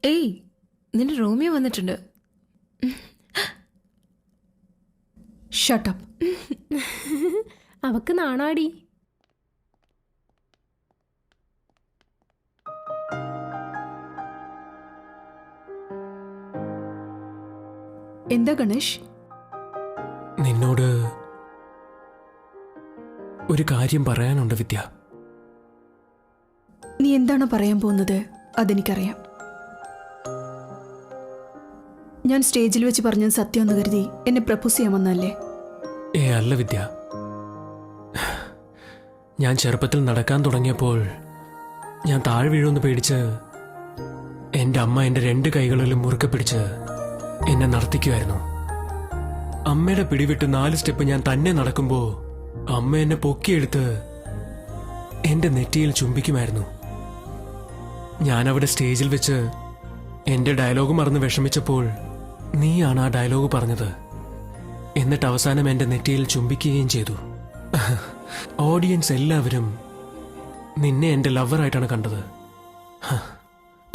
ഏയ്, നിന്റെ റോമിയോ വന്നിട്ടുണ്ട്. ഷട്ടപ്പ്. അവക്ക് നാണാടി. എന്താ ഗണേഷ്? നിന്നോട് ഒരു കാര്യം പറയാനുണ്ട് വിദ്യ. നീ എന്താണ് പറയാൻ പോകുന്നത് അതെനിക്കറിയാം. ഞാൻ സ്റ്റേജിൽ വെച്ച് പറഞ്ഞത് സത്യമെന്ന് കരുതി എന്നെ പ്രപ്പോസ് ചെയ്യാമെന്നല്ലേ? അല്ല വിദ്യ, ഞാൻ ചെറുപ്പത്തിൽ നടക്കാൻ തുടങ്ങിയപ്പോൾ ഞാൻ താഴെ വീഴുമെന്ന് പേടിച്ച് എൻ്റെ അമ്മ എൻ്റെ 2 കൈകളിലും മുറുക്കെ പിടിച്ച് എന്നെ നടത്തിക്കുമായിരുന്നു. അമ്മയുടെ പിടിവിട്ട് 4 സ്റ്റെപ്പ് ഞാൻ തന്നെ നടക്കുമ്പോൾ അമ്മ എന്നെ പൊക്കിയെടുത്ത് എൻ്റെ നെറ്റിയിൽ ചുംബിക്കുമായിരുന്നു. ഞാനവിടെ സ്റ്റേജിൽ വെച്ച് എൻ്റെ ഡയലോഗ് മറന്ന് വിഷമിച്ചപ്പോൾ നീയാണ് ആ ഡയലോഗ് പറഞ്ഞത്. എന്നിട്ട് അവസാനം എൻ്റെ നെറ്റിയിൽ ചുംബിക്കുകയും ചെയ്തു. ഓഡിയൻസ് എല്ലാവരും നിന്നെ എൻ്റെ ലവറായിട്ടാണ് കണ്ടത്.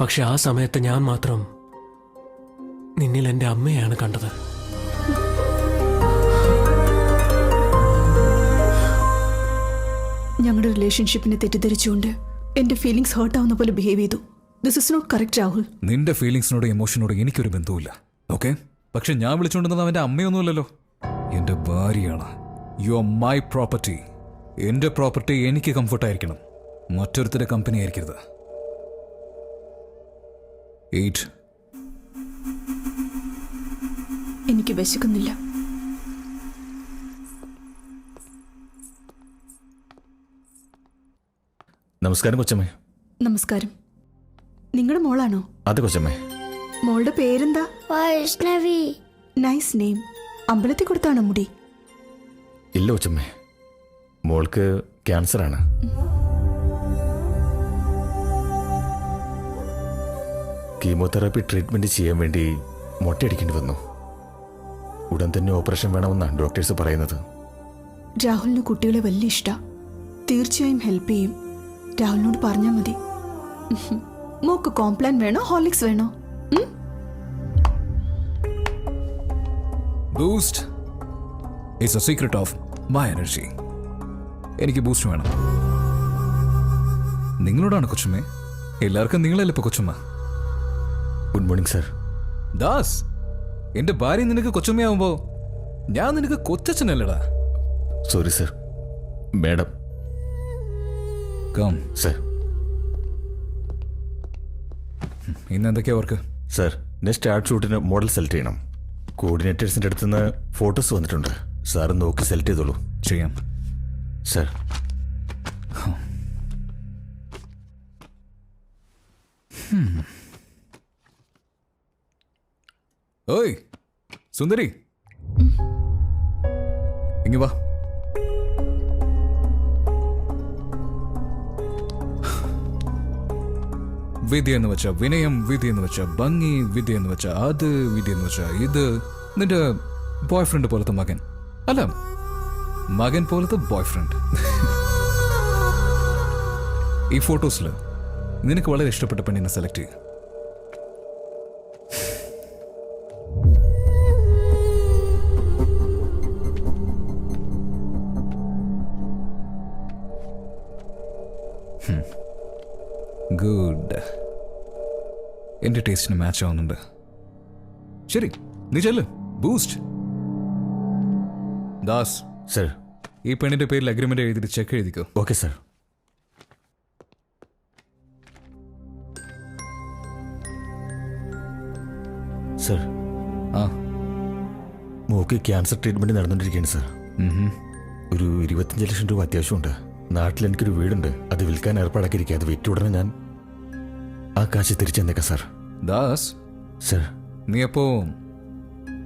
പക്ഷെ ആ സമയത്ത് ഞാൻ മാത്രം നിന്നിൽ എൻ്റെ അമ്മയാണ് കണ്ടത്. ഞങ്ങളുടെ റിലേഷൻഷിപ്പിനെ തെറ്റിദ്ധരിച്ചുകൊണ്ട് എന്റെ ഫീലിംഗ്സ് ഹേർട്ട് ആവുന്ന പോലെ ബിഹേവ് ചെയ്തു. This is not correct Rahul. നിന്റെ ഫീലിംഗ്സിനോട് ഇമോഷനോട് എനിക്കൊരു ബന്ധവുമില്ല, ഓക്കെ? പക്ഷെ ഞാൻ വിളിച്ചുകൊണ്ടിരുന്നത് അവന്റെ അമ്മയൊന്നുമല്ലല്ലോ, എന്റെ ഭാര്യയാണ്. You are my property. എന്റെ പ്രോപ്പർട്ടി എനിക്ക് കംഫർട്ടായിരിക്കണം, മറ്റൊരുത്തരുടെ കമ്പനി ആയിരിക്കരുത്. 8. എനിക്ക് വിശക്കുന്നില്ല. നമസ്കാരം കൊച്ചമ്മേ. നമസ്കാരം. നിങ്ങളുടെ മോളാണോ? അതെ കൊച്ചമ്മേ. മോളുടെ പേരെന്താ? വൈഷ്ണവി. Nice name. അമ്പലത്തിൽ കൊടുത്താണോ മുടി? ഇല്ല കൊച്ചമ്മേ, മോൾക്ക് ക്യാൻസറാണ്. കീമോതെറാപ്പി ട്രീറ്റ്മെന്റ് ചെയ്യാൻ വേണ്ടി മൊട്ടയടിക്കേണ്ടി വന്നു. ഉടൻ തന്നെ ഓപ്പറേഷൻ വേണമെന്നാണ് ഡോക്ടേഴ്സ് പറയുന്നത്. രാഹുലിന് കുട്ടികളെ വലിയ ഇഷ്ടാ. തീർച്ചയായും ഹെൽപ്പ് ചെയ്യും. രാഹുലിനോട് പറഞ്ഞാൽ മതി. മോക്ക് കോംപ്ലാൻ വേണോ ഹോർലിക്സ് വേണോ? Boost is a secret of my energy. എനിക്ക് ബൂസ്റ്റ് വേണം. നിങ്ങളോടാണ് കൊച്ചുമ്മേ. എല്ലാവർക്കും നിങ്ങളല്ലേ ഇപ്പൊ കൊച്ചുമ്മ. Good morning sir. ദാസ്, എന്റെ ഭാര്യ നിനക്ക് കൊച്ചുമ്മയാവുമ്പോ ഞാൻ നിനക്ക് കൊച്ചച്ഛനല്ലടാ. Sorry sir. Madam. Come sir. ഇന്ന് എന്തൊക്കെയാ വർക്ക്? സർ, നെക്സ്റ്റ് ആർട്ട് ഷൂട്ടിന് മോഡൽ സെലക്ട് ചെയ്യണം. കോർഡിനേറ്റേഴ്സിൻ്റെ അടുത്ത് നിന്ന് ഫോട്ടോസ് വന്നിട്ടുണ്ട്. സാറ് നോക്കി സെലക്ട് ചെയ്തോളൂ. ചെയ്യാം സർ. ഓയ് സുന്ദരി, ഇങ്ങ് വാ. വിദ്യ എന്ന് വെച്ച വിനയം, വിദ്യ എന്ന് വെച്ച ഭംഗി, വിദ്യ എന്ന് വെച്ച അത്, വിദ്യ എന്ന് വെച്ച ഇത്. നിന്റെ ബോയ് ഫ്രണ്ട് പോലത്തെ മകൻ അല്ല, മകൻ പോലത്തെ ബോയ് ഫ്രണ്ട്. ഈ ഫോട്ടോസിൽ നിനക്ക് വളരെ ഇഷ്ടപ്പെട്ട പെണ്ണിനെ സെലക്ട് ചെയ്യും. ഗുഡ്. എന്റെ ടേസ്റ്റിന് മാച്ച് ആവുന്നുണ്ട്. ശരി, നീ ചെല്ല്. ബൂസ്റ്റ്. ദാസ് സർ. ഈ പെണ്ണിന്റെ പേരിൽ അഗ്രിമെന്റ് എഴുതിയിട്ട് ചെക്ക് എഴുതിക്കോ. Okay sir. സർ, ആ മോക്ക് ക്യാൻസർ ട്രീറ്റ്മെന്റ് നടന്നുകൊണ്ടിരിക്കുകയാണ് സർ. ഒരു 25 ലക്ഷം രൂപ അത്യാവശ്യമുണ്ട്. നാട്ടിൽ എനിക്കൊരു വീടുണ്ട്, അത് വിൽക്കാൻ ഏർപ്പാടാക്കിയിരിക്കുക. അത് വിറ്റ് ഉടനെ ഞാൻ ആ കാശ് തിരിച്ചെന്നേക്കാം സാർ. ദാസ് സർ. നീ അപ്പോ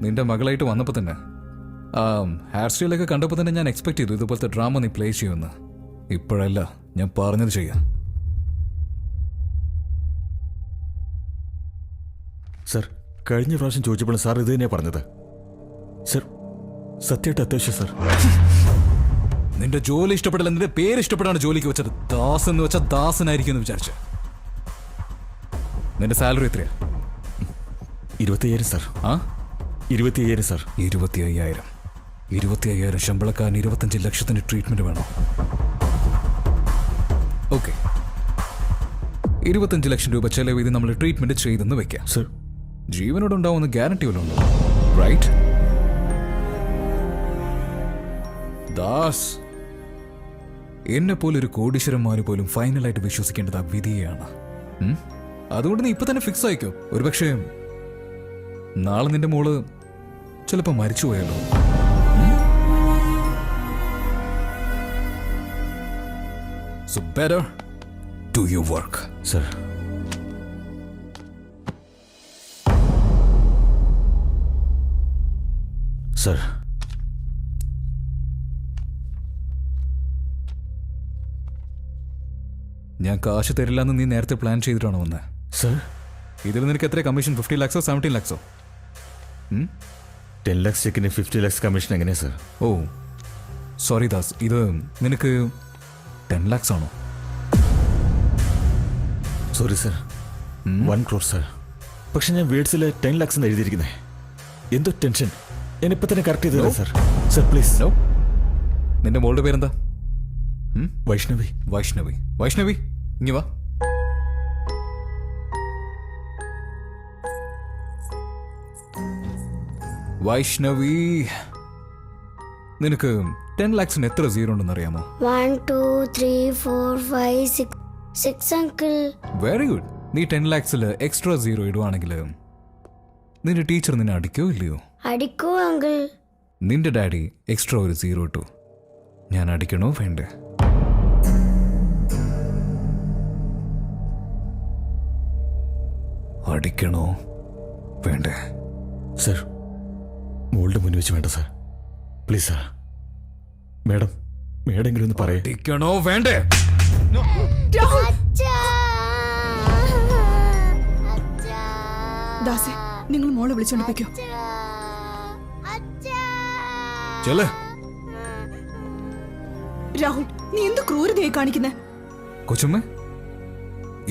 നിന്റെ മകളായിട്ട് വന്നപ്പോ തന്നെ ഹെയർ സ്റ്റൈലൊക്കെ കണ്ടപ്പോൾ തന്നെ ഞാൻ എക്സ്പെക്ട് ചെയ്തു ഇതുപോലത്തെ ഡ്രാമ നീ പ്ലേ ചെയ്യുമെന്ന്. ഇപ്പോഴല്ല, ഞാൻ പറഞ്ഞത് ചെയ്യാം. സർ, കഴിഞ്ഞ പ്രാവശ്യം ചോദിച്ചപ്പോൾ സാർ ഇത് തന്നെയാണ് പറഞ്ഞത്. സർ, സത്യമായിട്ട് അത്യാവശ്യം സർ. നിന്റെ ജോലി ഇഷ്ടപ്പെടില്ല, നിന്റെ പേര് ഇഷ്ടപ്പെടാണ് ജോലിക്ക് വെച്ചത്. ദാസ് എന്ന് വെച്ചാൽ ദാസനായിരിക്കും എന്ന് വിചാരിച്ചു. നിന്റെ സാലറി എത്രയാ? 25,000 സാർ. ആ 25,000 സാർ. 25,000. 25,000 ശമ്പളക്കാരന് 25 ലക്ഷത്തിന് ട്രീറ്റ്മെന്റ് വേണോ? ഓക്കെ, 25 ലക്ഷം രൂപ ചെലവ് ചെയ്ത് നമ്മൾ ട്രീറ്റ്മെന്റ് ചെയ്തെന്ന് വെക്കാം. സർ, ജീവനോടുണ്ടാവുന്ന ഗ്യാരണ്ടി വല്ലതും ഉണ്ടോ? റൈറ്റ് ദാസ്, എന്നെ പോലെ ഒരു കോടീശ്വരന്മാര് പോലും ഫൈനലായിട്ട് വിശ്വസിക്കേണ്ടത് ആ വിധിയാണ്. അതുകൊണ്ട് നീ ഇപ്പൊ തന്നെ ഫിക്സ് ആയിക്കോ. ഒരുപക്ഷെ നാളെ നിന്റെ മോള് ചിലപ്പോ മരിച്ചു പോയാലോ. So better do your work. Sir. Sir, ഞാൻ കാശ് തരില്ലെന്ന് നീ നേരത്തെ പ്ലാൻ ചെയ്തിട്ടാണോ വന്നത്? സർ, ഇതിൽ നിനക്ക് എത്ര കമ്മീഷൻ? 50 ലാക്സോ 17 ലാക്സോ? 10 lakhs ചെക്കിന് 50 lakhs കമ്മീഷൻ എങ്ങനെയാ സർ? ഓ സോറി ദാസ്, ഇത് നിനക്ക് 10 ലാക്സ് ആണോ? Sorry sir, 1 crore sir. പക്ഷെ ഞാൻ വേർഡ്സിൽ 10 lakhs എന്ന് എഴുതിയിരിക്കുന്നേ. എന്തോ ടെൻഷൻ. ഞാൻ ഇപ്പൊ തന്നെ കറക്റ്റ് ചെയ്തു സർ. Sir please. നോ. നിന്റെ മോളുടെ പേരെന്താ? വൈഷ്ണവി. വൈഷ്ണവി. വൈഷ്ണവി, ഇങ്ങി വാ. വൈഷ്ണവി, നിനക്ക് 10 ലാക്സിന് എത്ര സീറോ ഉണ്ടെന്ന് അറിയാമോ? 1 2 3 4 5 6 അങ്കിൾ. Very good. നീ 10 ലാക്സിൽ എക്സ്ട്രാ സീറോ ഇടുവാണെങ്കിൽ നിന്റെ ടീച്ചർ നിന്നെ അടിക്കോ ഇല്ലയോ? അടിക്കൂ അങ്കിൾ. നിന്റെ ഡാഡി എക്സ്ട്രാ ഒരു സീറോ ഇട്ടു. ഞാൻ അടിക്കണോ വേണ്ടേ? അടിക്കണോ വേണ്ടേ? സർ, മോളുടെ മുന്നിൽ വെച്ച് വേണ്ട സർ. Please sir. മേഡം, മേഡെങ്കിലും ഒന്ന് പറയേ. അടിക്കണോ വേണ്ടേ? ദാസേ, നിങ്ങൾ മോളെ വിളിച്ചോണ്ട് പോയിക്കോ. ചെല്ല്. രാഹുൽ, നീ എന്ത് ക്രൂരതയായി കാണിക്കുന്നേ? കൊച്ചുമ്മ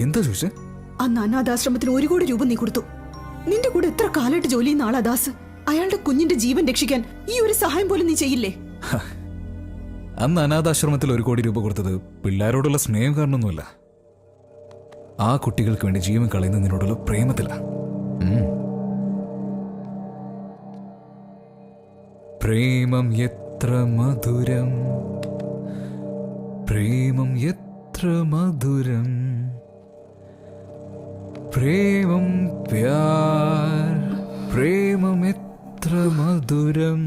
എന്താ ചോദിച്ചേ? അന്ന് അനാഥാശ്രമത്തിന് 1 കോടി രൂപ നീ കൊടുത്തു. നിന്റെ കൂടെ എത്ര കാലമായിട്ട് ജോലി ചെയ്യുന്ന ആളാ ദാസ്. അയാളുടെ കുഞ്ഞിന്റെ ജീവൻ രക്ഷിക്കാൻ ഈ ഒരു സഹായം പോലും നീ ചെയ്യില്ലേ? അന്ന് അനാഥാശ്രമത്തിൽ 1 കോടി രൂപ കൊടുത്തത് പിള്ളേരോടുള്ള സ്നേഹം കാരണമൊന്നുമല്ല. ആ കുട്ടികൾക്ക് വേണ്ടി ജീവൻ കളയുന്നതിനോടുള്ള പ്രേമത്തില. പ്രേമം എത്ര മധുരം, പ്രേമം എത്ര മധുരം, പ്രേമം പ്യാർ, പ്രേമം എത്ര മധുരം.